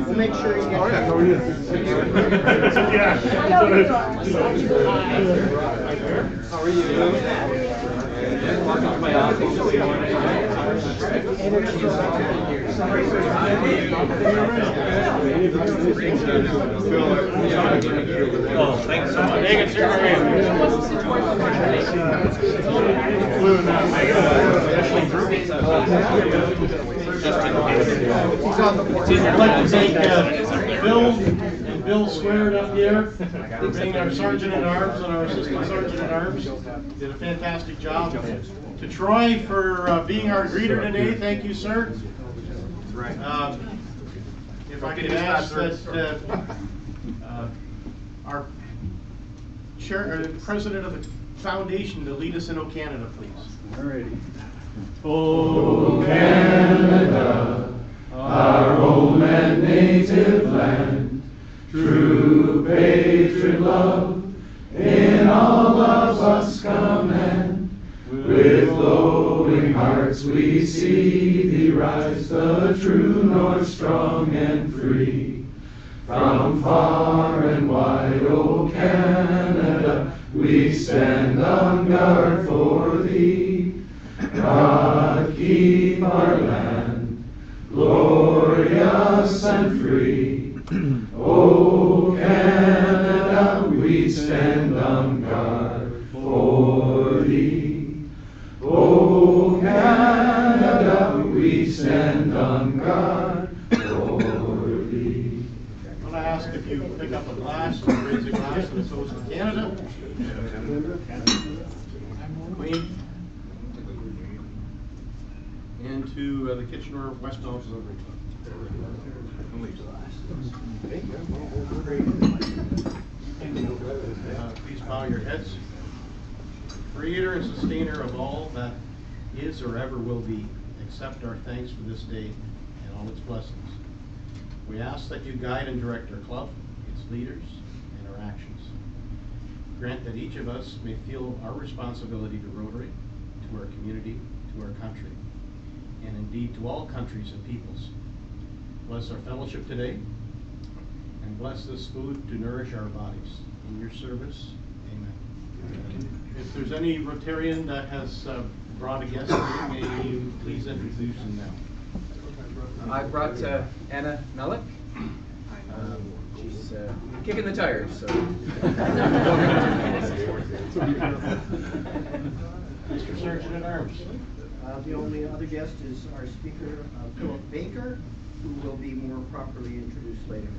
We'll make sure you get. Oh yeah, how are you? Yeah. How are you? My office. Oh, thanks so much. Take it, sir. I'd like to thank Bill and Bill Squared up here for being our Sergeant at Arms and our Assistant Sergeant at Arms. Did a fantastic job. To Troy for being our greeter today, thank you, sir. If I could ask that our President of the Foundation to lead us in O Canada, please. Alrighty. O Canada, our home and native land, true patriot love in all of us command. With glowing hearts we see thee rise, the true north strong and free. From far and wide, O Canada, we stand on guard for thee. God keep our land glorious and free. O Canada, we stand on guard for thee. O Canada, we stand on guard for thee. I'm going to ask if you pick up a glass or raise a glass and a toast to Canada. Queen. And to the Kitchener Westmount Rotary Club. Please bow your heads. Creator and sustainer of all that is or ever will be, accept our thanks for this day and all its blessings. We ask that you guide and direct our club, its leaders, and our actions. Grant that each of us may feel our responsibility to Rotary, to our community, to our country, and indeed to all countries and peoples. Bless our fellowship today, and bless this food to nourish our bodies. In your service, amen. If there's any Rotarian that has brought a guest, may you please introduce him now. I brought Anna Melick. She's kicking the tires, so. Mr. Sergeant at Arms. The only other guest is our speaker, Philip Baker, who will be more properly introduced later.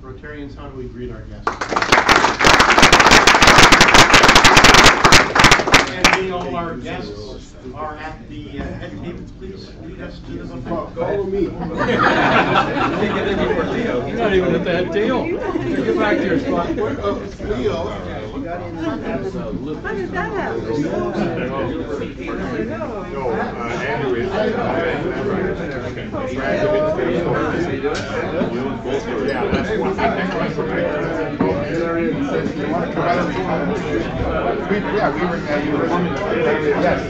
Rotarians, how do we greet our guests? And being all our guests are at the head table, please lead us to the buffet. Follow me. You're not even at that deal. Get back to your spot. Leo. Got in How did that happen? No, Andrew is. Yeah, that's one. Yeah, we were. Yes,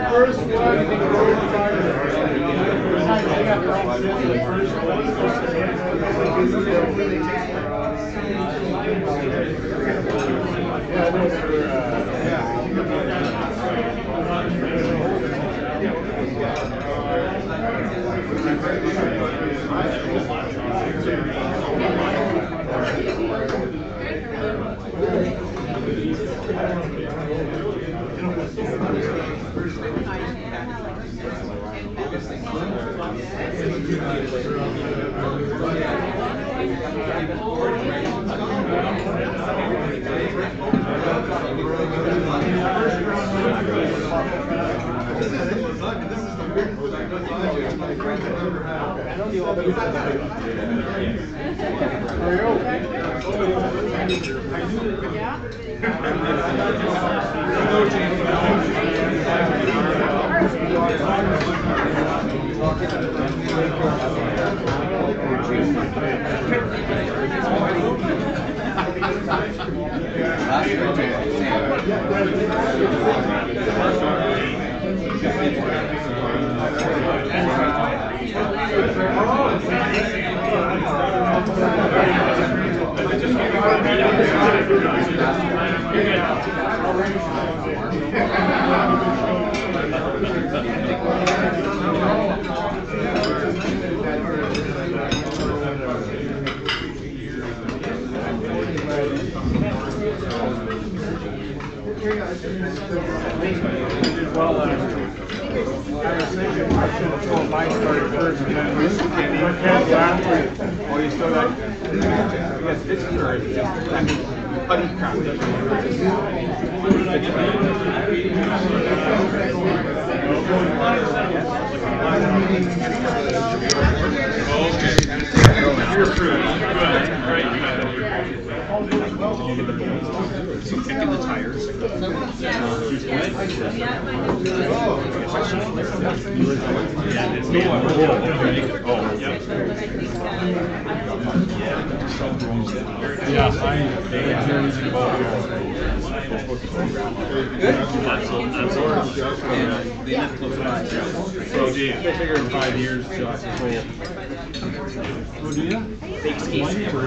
First one. Well, I was thinking I should have told mine started first and then we had last week. Oh, you still got, I guess it's third. Putty Okay. You're approved. Good. Great. So kicking the tires. So they figured in 5 years, Josh is old. Oh, do you?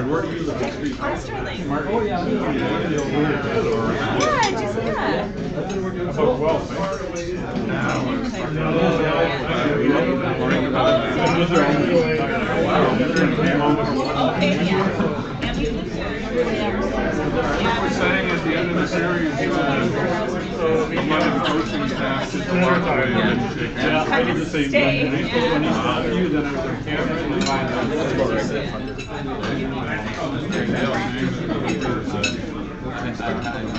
Where do you live? Mark? Oh, yeah. Yeah, did you see that? About 12, We're saying at the end of the series, a lot of the coaching staff just walk away. Yeah, I did the same thing. When he saw you, then I was like, camera, and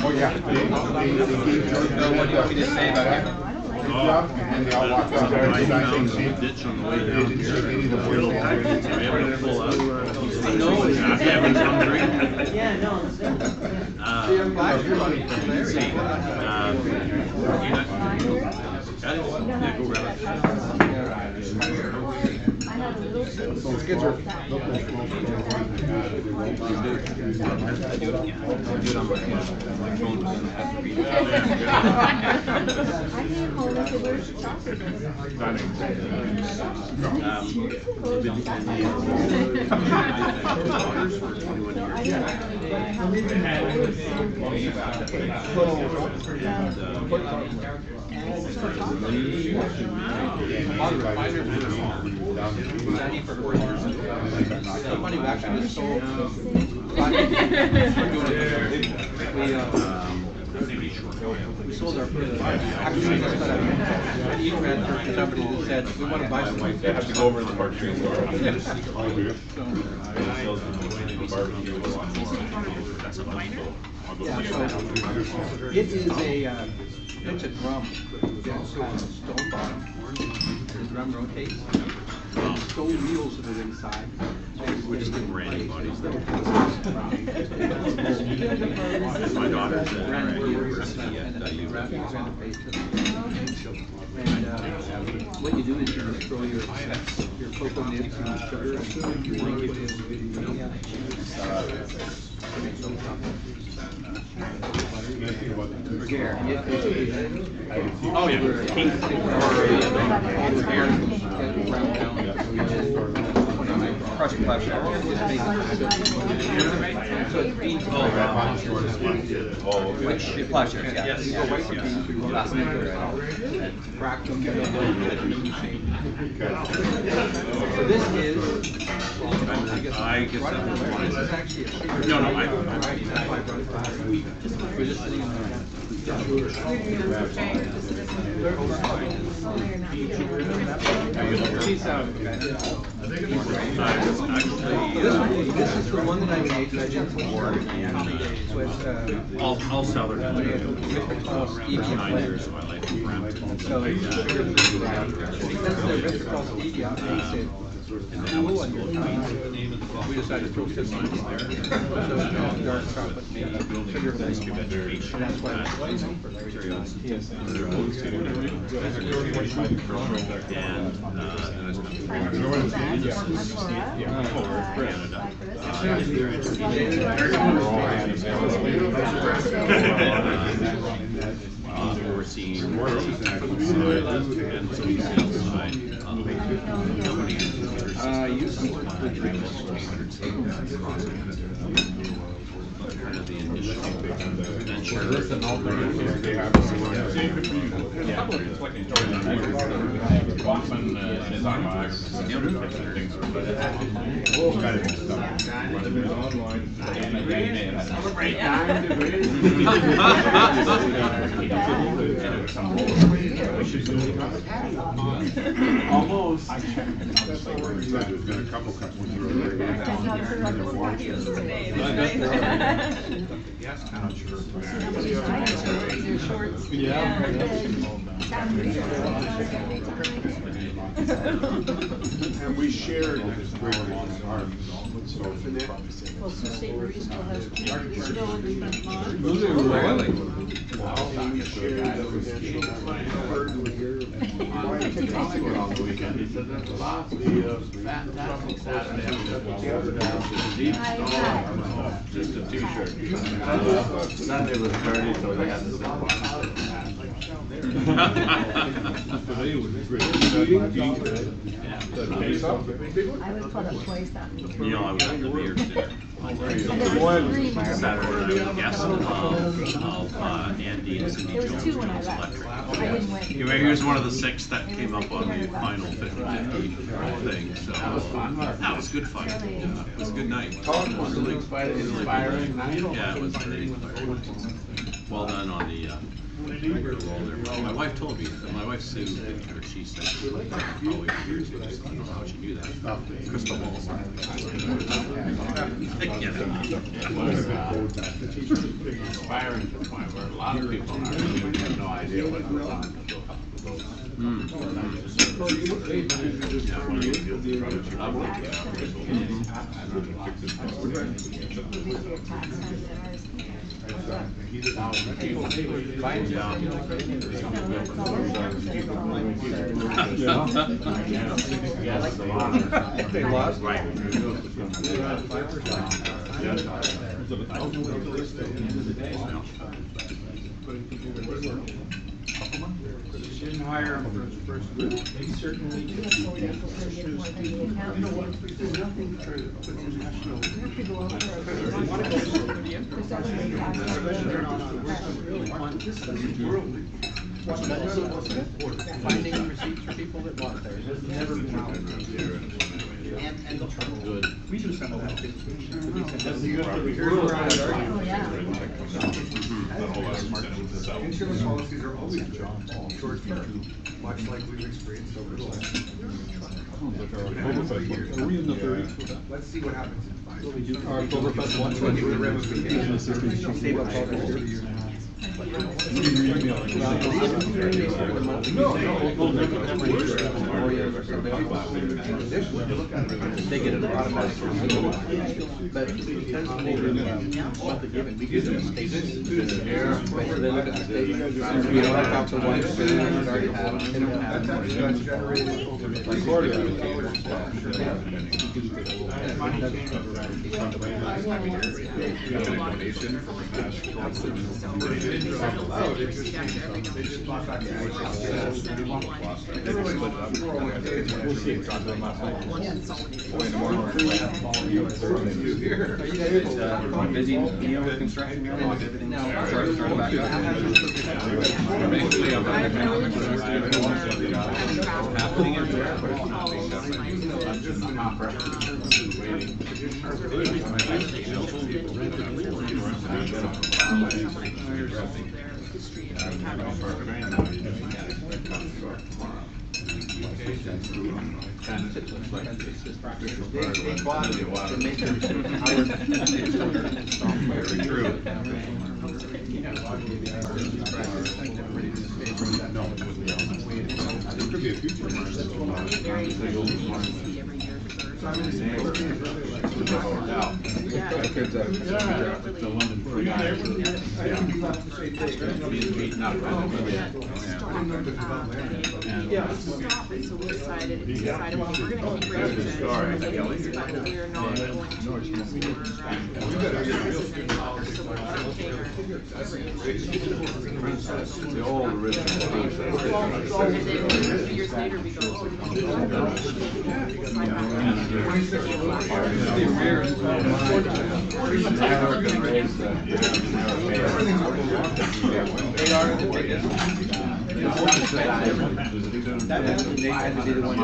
Oh, yeah. They gave George What do you want me to say about him? job, and then they all walked out there and signed things. Ditch on the way They down didn't here. shake any of the boys' hands. I know, it's not having some drink. Yeah, no. Those kids are. Somebody who actually just sold. We sold our actually we just got an e-transfer to somebody that said we want to buy some. They have to go over to the Park Street store. It is it's a drum. It's a stone bottom. The drum rotates. Stone wheels that are inside. We're just getting randy bodies though. My daughter's at university at And what you do is you just throw your cocoa nibs and sugar and you link it Oh, yeah. Russian plowshare. So it's beans. Which plowshares, yeah. Yes. You go right for beans, we go last name, and crack them, get them done, get them shape. So this is, I guess that was mine. This is actually a shaper. No, no, We're just sitting on there. Peace out. This is the one that I made Legends for with I'll sell it. 9 years of my life in Brampton. so because the Erythritol stevia makes it cool on your tongue, we decided to throw this on there. So it's dark chocolate sugar free, and that's why it's known for Larry TSN. Overseeing and some sales side Usually kind of the initial venture. Almost. There's been a couple companies who are And we shared. Well, Sioux State Marine still has still in the front lawn. We shared the residential. He said there's lots of fantastic Saturday. Just a t-shirt. Sunday was dirty, so they had to sit on. I would put up twice that many. You know, I was at the mayor's dinner. And there was three. Saturday, guest of Andy and Cindy There was Jones. two when I left. Electric. I didn't win. He was one of the 6 that came up on the final 50-50 thing, so that was good fun. Yeah, it was a good night. Really Inspiring night. Yeah, it was really inspiring. Well done on the roll there. My wife told me, my wife Sue, she said, probably years ago, I don't know how she knew that. Crystal balls. Inspiring to the point where a lot of people have no idea what goes on. They lost. Right. Didn't hire him for his first group. He certainly did. There's nothing for international. You have to go over Finding receipts for people that bought theirs has never been out. And the Good. We do some of that too. Oh, yeah. Insurance policies are always short term, much like we've experienced over the last. Are we in the 30s with that? Let's see what happens in 5 years. Oktoberfest lunch. We'll give the ramifications. Save up all the years. They get an automatic receipt, but because they didn't want the given, we give them statements. So they look at the statement, you don't have to talk to one, they already have it, they don't have We'll see. It's on the left. Busy deal with construction? Everything started back up. Happening in there. Could be a future. Yeah. Stop it, so we decided, well, we're gonna keep raising it, but we're not going to use for, so we're not in favor. The old original. And then 2 years later, we go, They had to be the one to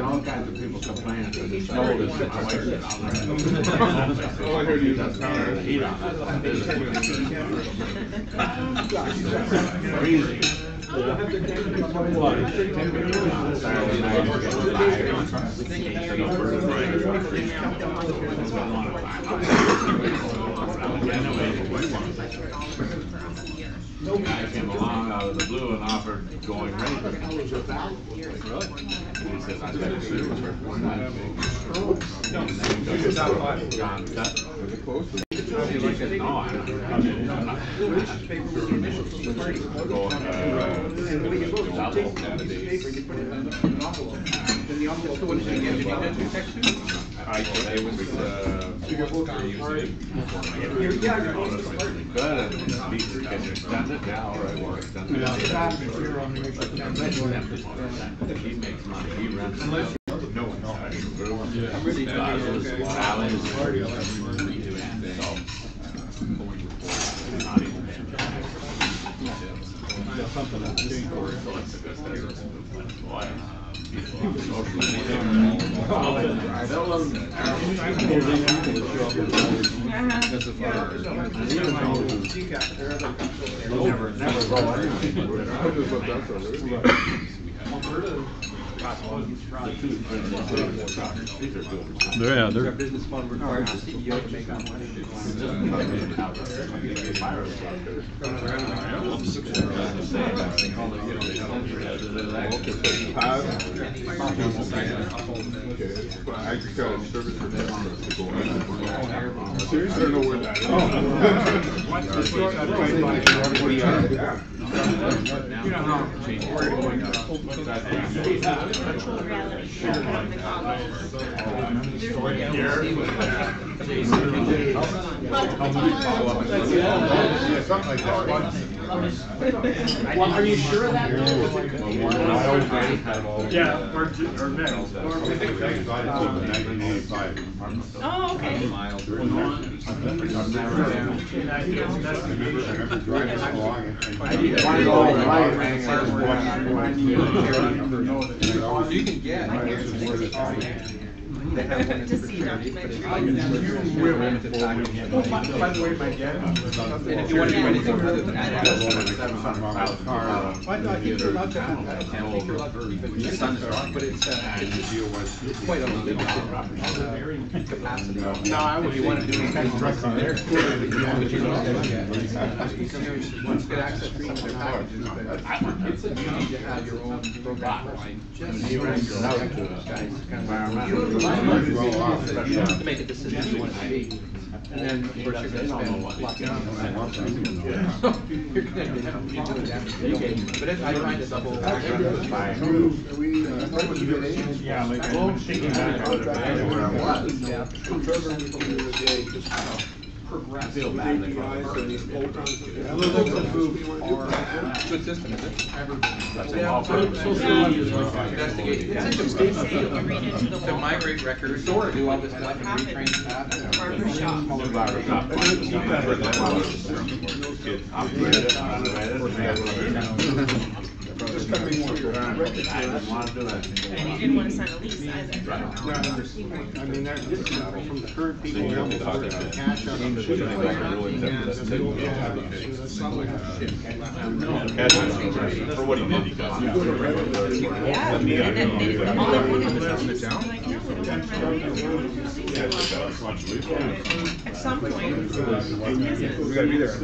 All kinds of people complaining that the snow is all I heard you was the heat on that. Freezing. Guy came along out of the blue and offered going rate. He said, I bet it's serious. No, I'm not. Can you extend it? Yeah, all right, we'll extend it. He makes money, he rents it. No one knows. Yeah, they're. business fund requires the CEO to make that money. I just got a service for them. Seriously? I don't know where that is. Something like that. Well, are you sure of that? Yeah, or next. 1985. Oh, okay. I remember driving along and You can get. They have one To see documentary. By the way, my dad. And if you want to do anything other than that, I thought you were allowed to have that. I think you're allowed to keep it. Your son's wrong, but it's quite a limited capacity. No, I would. If you want to do anything directly there, but you don't get access to some of their packages, but you need to have your own program. You have to make a decision if you want to be. And then, of course, you're going to spend lots of time. You're going to do damage. But I find it double. Yeah, like I'm thinking about it. progress Feel with bad that APIs and these bolt-ons. Yeah. Those are Good system, is it? That's a Yeah, law so- firm. so investigate. It's such a Say you read into the to wall. migrate records, do all this stuff, and retrain staff. Barber shop. New barber shop. Upgrade it, renovate it. Just cut me more. I didn't want to do that. And you didn't want to sign a lease either. I mean, that, this is from the current people, that will put the cash out on the For what he did, he got. Yeah, and then they all they wanted was a lease. I'm like, no, we don't want to rent it. At some point. We gotta be there.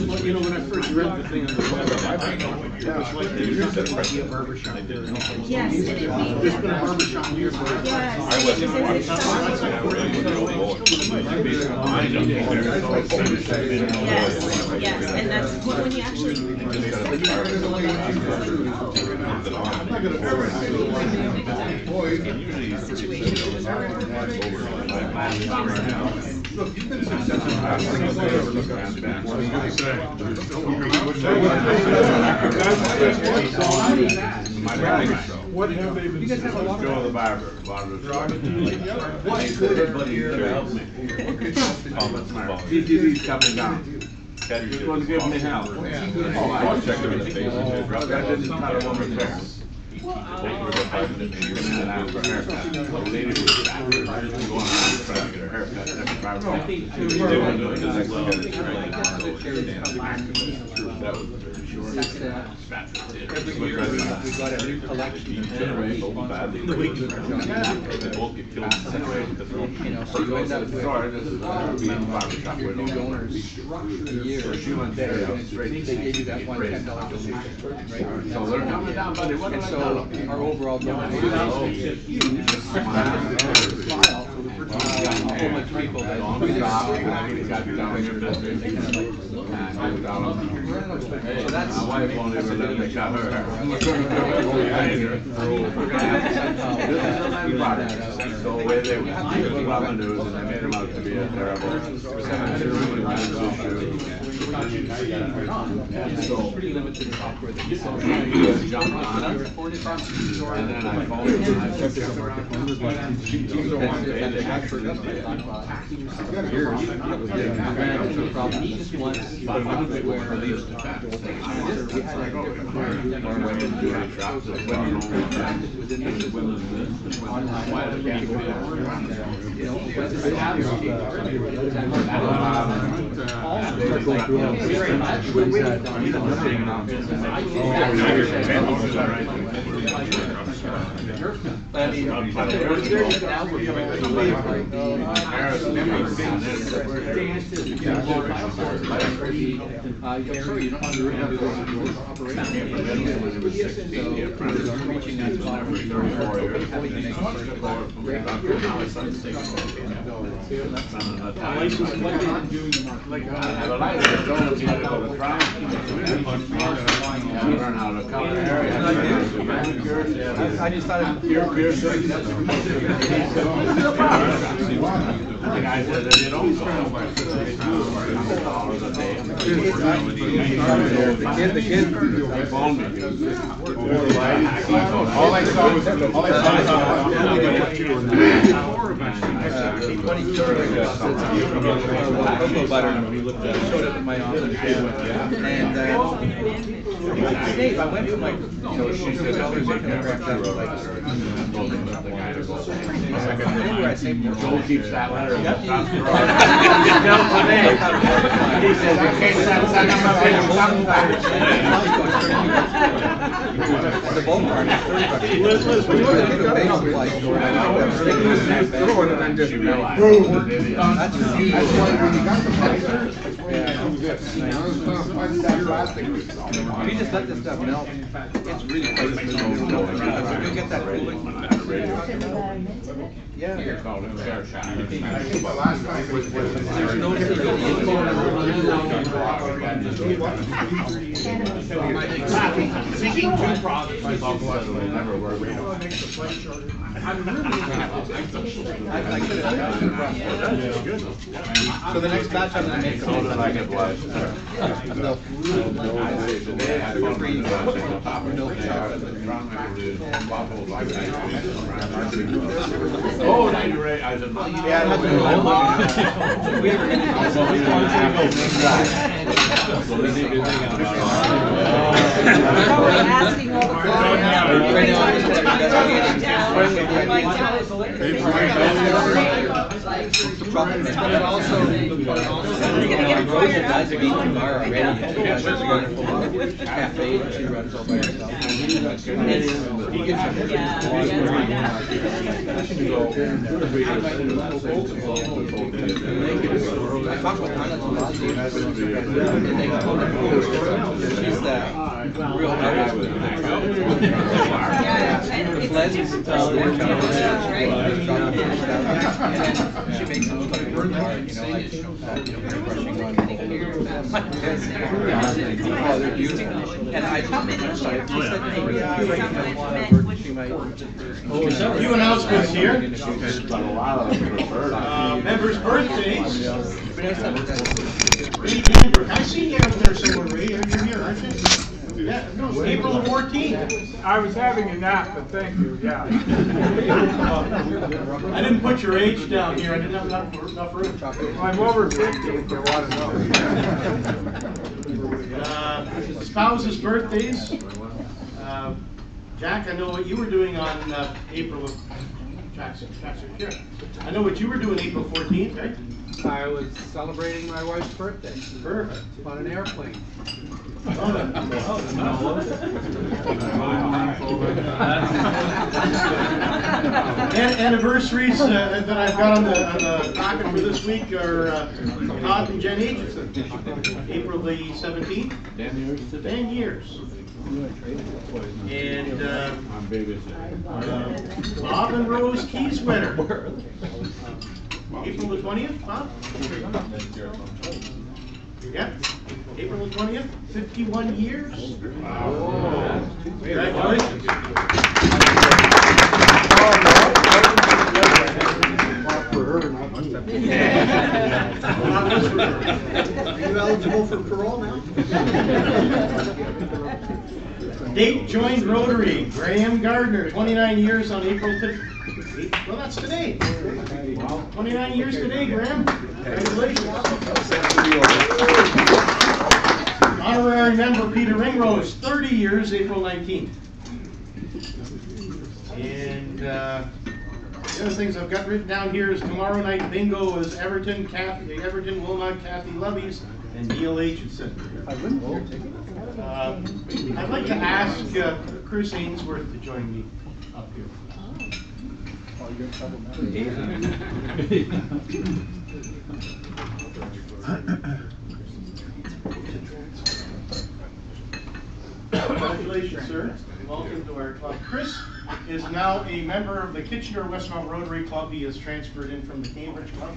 Well, you know, when I first read the thing on the web, it was like they used to be a barber shop there. Yes, and it means. There's been a barber shop here for. Yes. I wasn't Because watching. it's Yes, yes, and that's when you actually. Look, you've been successful. What have they been? You guys have a lot of. Go to the barber. What's good, everybody here to help me. He's coming down. He's going to give me help. Oh, I checked him in the face and said, that didn't cut a woman's hair. And asked for a haircut. The lady was fat. Going around trying to get her haircut. That was very short. Every year we got a new collection. They both get killed. You know, so you end up with new donors a year. So she went there, straight. They gave you that $10 donation, right? So they're coming down, buddy. What And did I so tell them? our overall donation is huge. File, so a whole bunch of people that. So that's my wife won't even let me cut her hair. So where they were news and they made him out to be a terrible. So pretty limited software that you saw. And then I phoned him and I said, I just thought the guy said that it also $100 a day. The kid. He phoned me. All I saw was butter, and we looked at it, showed up in my office, and I went from like, you know, she said, I was like, Joel keeps that letter. He says, I can't send him the bulk part is That's why when you got the price, you just let this stuff melt, it's really close. You get that cooling. Yeah. It's called a fair shot. But last time was. There's no Seeking two provinces. So the next batch I'm gonna make. So did I get what? Oh, now you're right. I said, Yeah, Asking all guys have eaten tomorrow already. She has a wonderful cafe that she runs all by herself. I talked with Anna Tomasi and she's that real artist. She makes it look like a work art, you know, like brushing on oh, they're beautiful. And I told her, she said, she might. Few announcements here. Members' birthdays. Ray Danberg. I see you out there somewhere, Ray. You're here, aren't you? Yeah, no, it's April the 14th. I was having a nap, but thank you, yeah. I didn't put your age down here. I didn't have enough room. I'm over 50 if you want to know. Spouses' birthdays. Jack, I know what you were doing on April. Jackson, here. I know what you were doing April 14th, right? I was celebrating my wife's birthday. Perfect. On an airplane. Anniversaries that I've got on the docket for this week are Todd and Jen Aitchison. April the 17th. 10 years. And Bob and Rose Keyswetter. April the 20th, Bob? Yeah, April the 20th, 51 years. Wow. Congratulations. Are you eligible for parole now? Date joined Rotary, Graham Gardner, 29 years on April 5th. Well, that's today. 29 years today, Graham. Congratulations. Honorary member Peter Ringrose, 30 years, April 19th. And the other things I've got written down here is tomorrow night bingo is Everton, Wilmot, Kathy Lovies, and Neil Aitchison. I'd like to ask Chris Ainsworth to join me up here. Congratulations, sir. Welcome to our club. Chris is now a member of the Kitchener-Westmount Rotary Club. He has transferred in from the Cambridge Club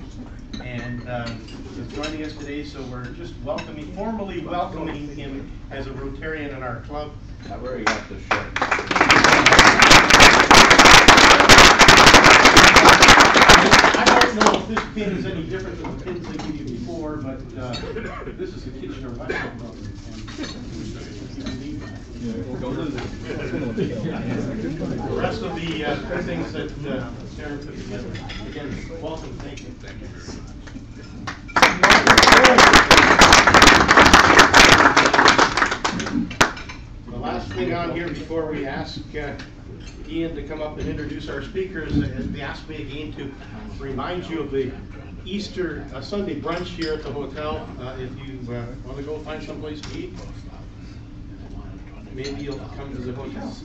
and is joining us today. So we're just formally welcoming him as a Rotarian in our club. I've already got the shirt. I don't know if this pin is any different than the pins they gave you before, but this is the Kitchener-Westmount Rotary. The rest of the things that Sarah put together. Again, welcome. Thank you. Thank you very much. The last thing on here before we ask Ian to come up and introduce our speakers, they asked me again to remind you of the Easter Sunday brunch here at the hotel. If you want to go find someplace to eat. maybe you'll come to the hotels.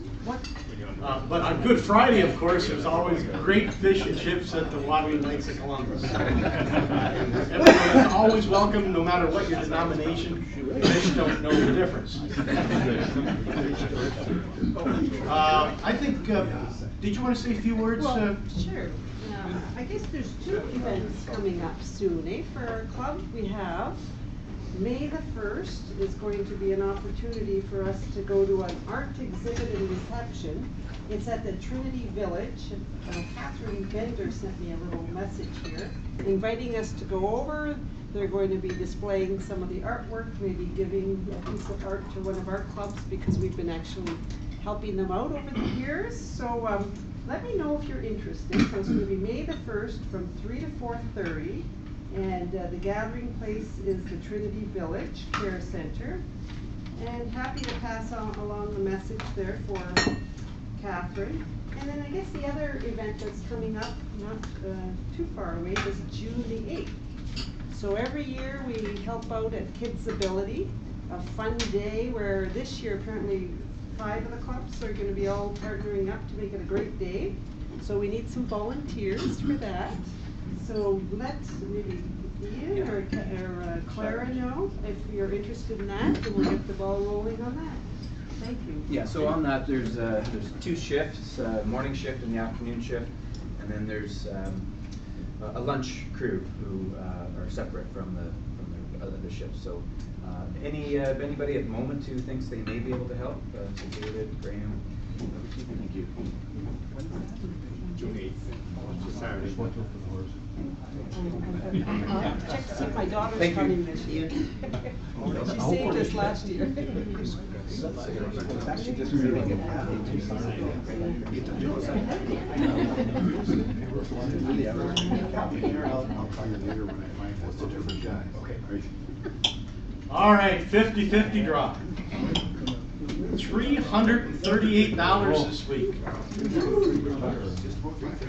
But on Good Friday, of course, there's always great fish and chips at the Waterloo Knights of Columbus. Everyone is always welcome, no matter what your denomination. Fish don't know the difference. I think, did you want to say a few words? Well, sure. I guess there's 2 events coming up soon, eh? For our club, we have May the 1st is going to be an opportunity for us to go to an art exhibit and reception. It's at the Trinity Village. Catherine Bender sent me a little message here, inviting us to go over. They're going to be displaying some of the artwork, maybe giving a piece of art to one of our clubs because we've been actually helping them out over the years. So let me know if you're interested. So it's going to be May the 1st from 3 to 4:30. And the gathering place is the Trinity Village Care Center. And happy to pass along the message there for Catherine. And then I guess the other event that's coming up, not too far away, is June the 8th. So every year we help out at Kids Ability, a fun day where this year apparently 5 of the clubs are going to be all partnering up to make it a great day. So we need some volunteers for that. So let's maybe Ian or Clara know if you're interested in that, and we'll get the ball rolling on that. Thank you. Yeah, so on that, there's 2 shifts, morning shift and the afternoon shift, and then there's a lunch crew who are separate from the other shifts. So anybody at the moment who thinks they may be able to help, so David, Graham, thank you. June 8th. It's a Saturday. Check to see if my daughter's coming this year. She saved us last year. All right, 50-50 draw. $338 this week.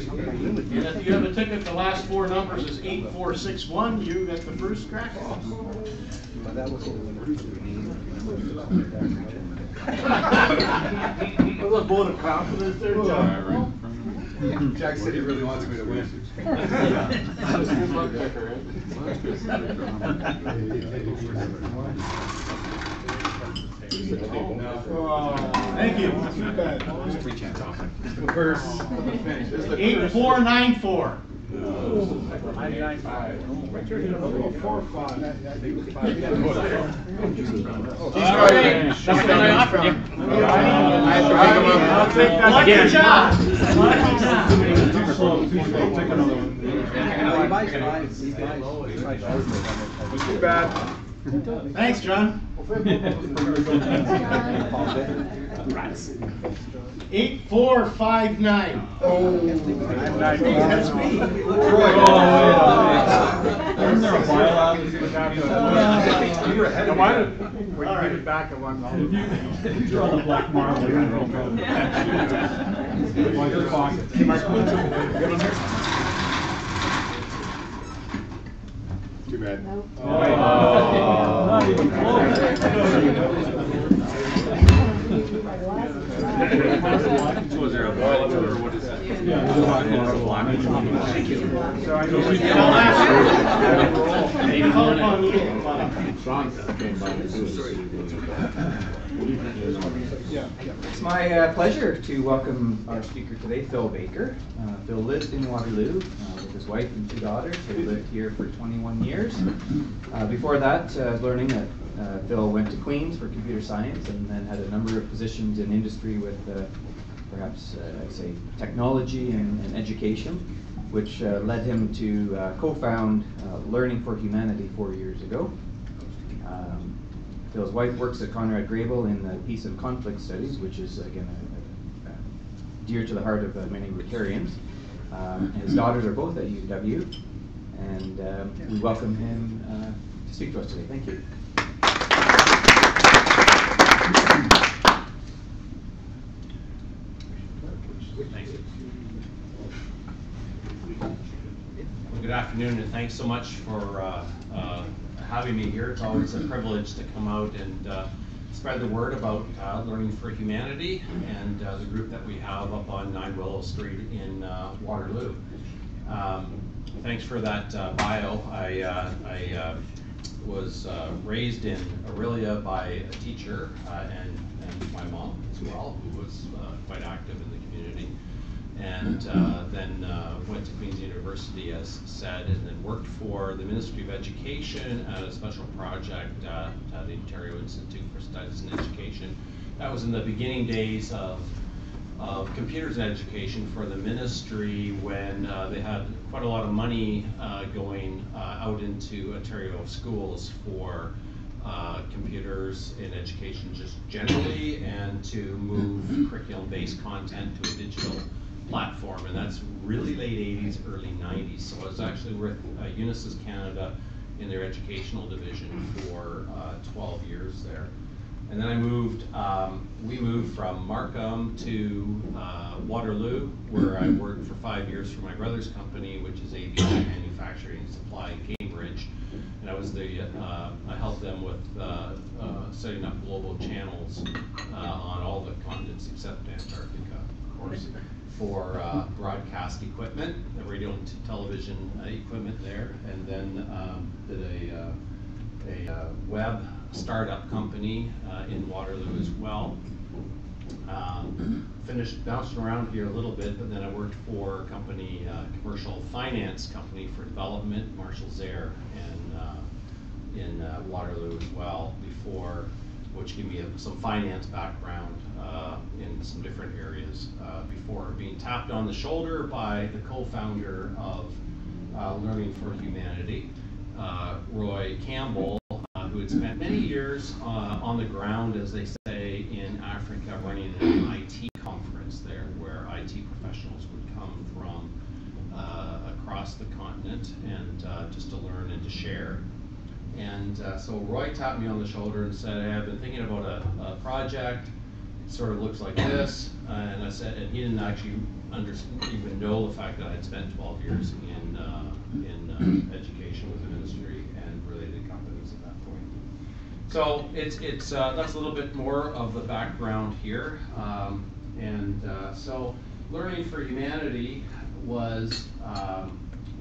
And if you have a ticket, the last 4 numbers is 8461. You got the first crack. A little vote of confidence there, John. Jack said he really wants me to win. Good luck, Becker. Thank you. First. 8494. I'll take that. Lucky shot. Too bad. Thanks, John. 8459. Oh, that's me. Isn't there a bylaw? You were ahead of me. We can give it back at one. If you draw the black marble, you're in trouble. Too bad. Not even Was there a blood or what is that? It's my pleasure to welcome our speaker today, Phil Baker. Phil lives in Waterloo with his wife and 2 daughters who lived here for 21 years. Before that, learning that Phil went to Queen's for computer science and then had a number of positions in industry with perhaps I'd say technology and education, which led him to co-found Learning for Humanity 4 years ago. Phil's wife works at Conrad Grable in the Peace and Conflict Studies, which is again dear to the heart of many Rotarians. His daughters are both at UW, and we welcome him to speak to us today. Thank you. Well, good afternoon, and thanks so much for having me here. It's always a privilege to come out and spread the word about Learning for Humanity and the group that we have up on 9 Willow Street in Waterloo. Thanks for that bio. I was raised in Aurelia by a teacher and my mom as well, who was quite active in the community. And then went to Queen's University, as said, and then worked for the Ministry of Education at a special project at the Ontario Institute for Studies in Education. That was in the beginning days of computers in education for the ministry, when they had quite a lot of money going out into Ontario schools for computers in education just generally, and to move curriculum-based content to a digital platform. And that's really late 80s, early 90s. So I was actually with Unisys Canada in their educational division for 12 years there. And then I moved, we moved from Markham to Waterloo, where I worked for 5 years for my brother's company, which is AV Manufacturing and Supply in Cambridge. And I was I helped them with setting up global channels on all the continents except Antarctica, of course, for broadcast equipment, the radio and television equipment there. And then did a web startup company in Waterloo as well. Bounced around here a little bit, but then I worked for a company, commercial finance company for development, Marshall Zare, and in Waterloo as well, before, which gave me some finance background in some different areas, before being tapped on the shoulder by the co-founder of Learning for Humanity, Roy Campbell, who had spent many years on the ground, as they say, in Africa, running an IT conference there, where IT professionals would come from across the continent and just to learn and to share. And so Roy tapped me on the shoulder and said, "Hey, I've been thinking about a project. It sort of looks like this." And I said, and he didn't actually even know the fact that I'd spent 12 years in education with the ministry and related companies at that point. So that's a little bit more of the background here. So Learning for Humanity was,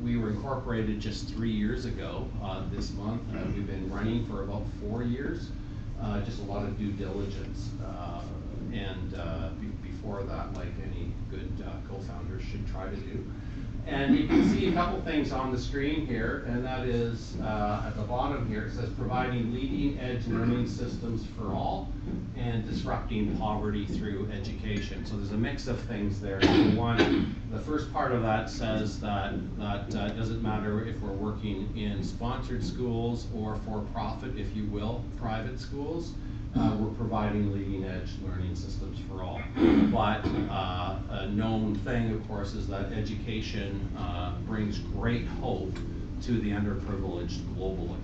we were incorporated just 3 years ago this month. We've been running for about 4 years, just a lot of due diligence. Before that, like any good co-founders should try to do. And you can see a couple things on the screen here, and that is at the bottom here, it says providing leading edge learning systems for all and disrupting poverty through education. So there's a mix of things there. Number one, the first part of that says that it doesn't matter if we're working in sponsored schools or for-profit, if you will, private schools. We're providing leading edge learning systems for all. But a known thing, of course, is that education brings great hope to the underprivileged globally.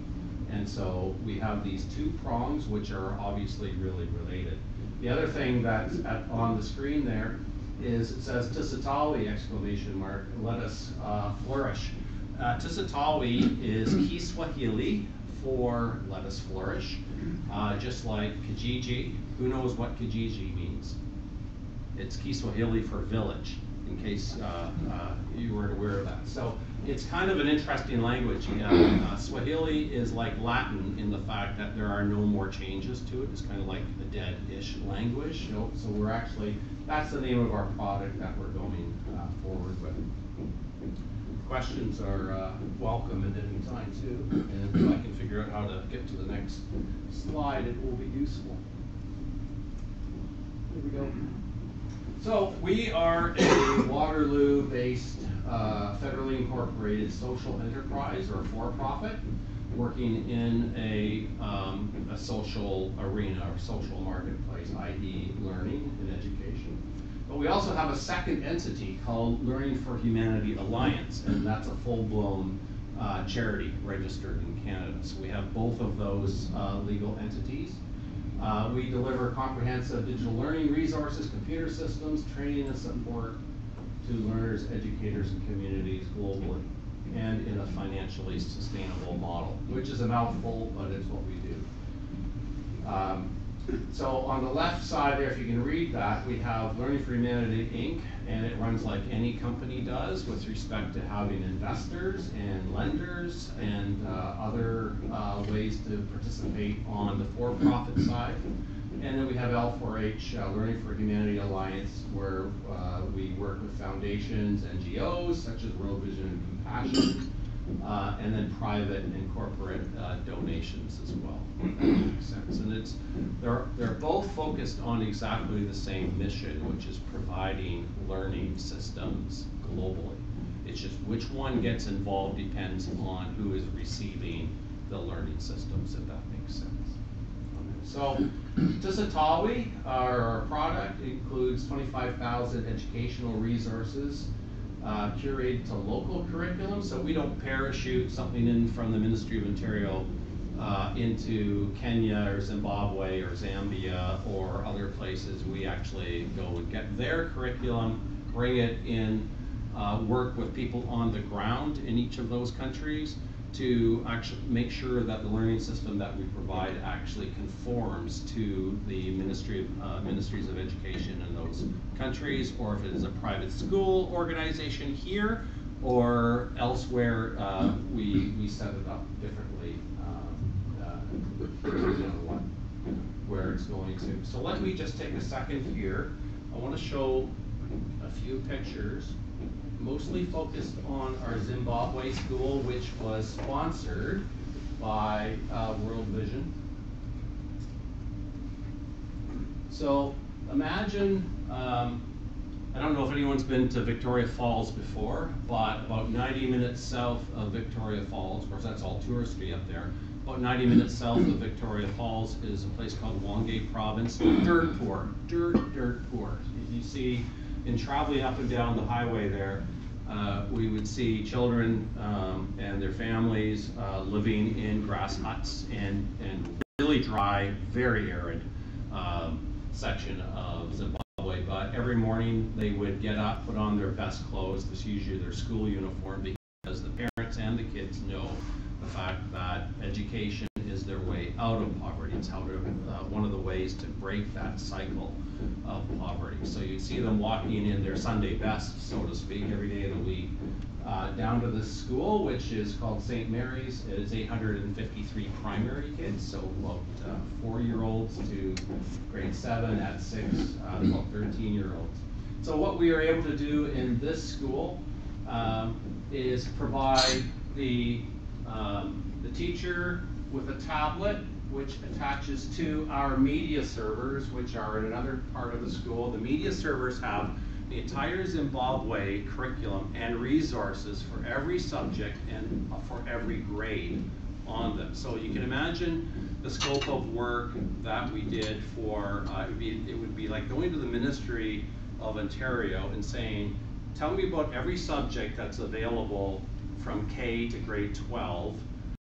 And so we have these two prongs, which are obviously really related. The other thing that's on the screen there is, it says Tisitawi, exclamation mark, let us flourish. Tisitawi is Kiswahili for let us flourish, just like Kijiji. Who knows what Kijiji means? It's Kiswahili for village, in case you weren't aware of that. So it's kind of an interesting language. Swahili is like Latin in the fact that there are no more changes to it. It's kind of like a dead-ish language. So we're actually, that's the name of our product that we're going forward with. Questions are welcome at any time too, and if I can figure out how to get to the next slide, it will be useful. Here we go. So we are a Waterloo-based, federally incorporated social enterprise or for-profit, working in a social arena or social marketplace, i.e. learning and education. But we also have a second entity called Learning for Humanity Alliance, and that's a full-blown charity registered in Canada. So we have both of those legal entities. We deliver comprehensive digital learning resources, computer systems, training and support to learners, educators, and communities globally, and in a financially sustainable model, which is a mouthful, but it's what we do. So on the left side there, if you can read that, we have Learning for Humanity Inc., and it runs like any company does with respect to having investors and lenders and other ways to participate on the for-profit side. And then we have L4H, Learning for Humanity Alliance, where we work with foundations, NGOs, such as World Vision and Compassion, and then private and corporate donations as well, if that makes sense. And they're both focused on exactly the same mission, which is providing learning systems globally. It's just which one gets involved depends on who is receiving the learning systems, if that makes sense. So, Tusatawi, our product, includes 25,000 educational resources curated to local curriculum. So we don't parachute something in from the Ministry of Ontario into Kenya or Zimbabwe or Zambia or other places. We actually go and get their curriculum, bring it in, work with people on the ground in each of those countries to actually make sure that the learning system that we provide actually conforms to the ministries of education in those countries, or if it is a private school organization here or elsewhere, we set it up differently, where it's going to. So let me just take a second here. I want to show a few pictures, mostly focused on our Zimbabwe school, which was sponsored by World Vision. So imagine, I don't know if anyone's been to Victoria Falls before, but about 90 minutes south of Victoria Falls, of course that's all touristy up there, about 90 minutes south of Victoria Falls is a place called Wangay Province. Dirt poor, dirt poor. You see, in traveling up and down the highway there, we would see children and their families living in grass huts and really dry, very arid section of Zimbabwe. But every morning they would get up, put on their best clothes, this is usually their school uniform, because the parents and the kids know the fact that education is their way out of poverty. It's how to, one of the ways to break that cycle of poverty. So you see them walking in their Sunday best, so to speak, every day of the week, down to this school, which is called St. Mary's. It is 853 primary kids, so about 4-year-olds to grade 7 at 6, about 13-year-olds. So what we are able to do in this school is provide the teacher with a tablet, which attaches to our media servers, which are in another part of the school. The media servers have the entire Zimbabwe curriculum and resources for every subject and for every grade on them. So you can imagine the scope of work that we did for, it would be like going to the Ministry of Ontario and saying, tell me about every subject that's available from K to grade 12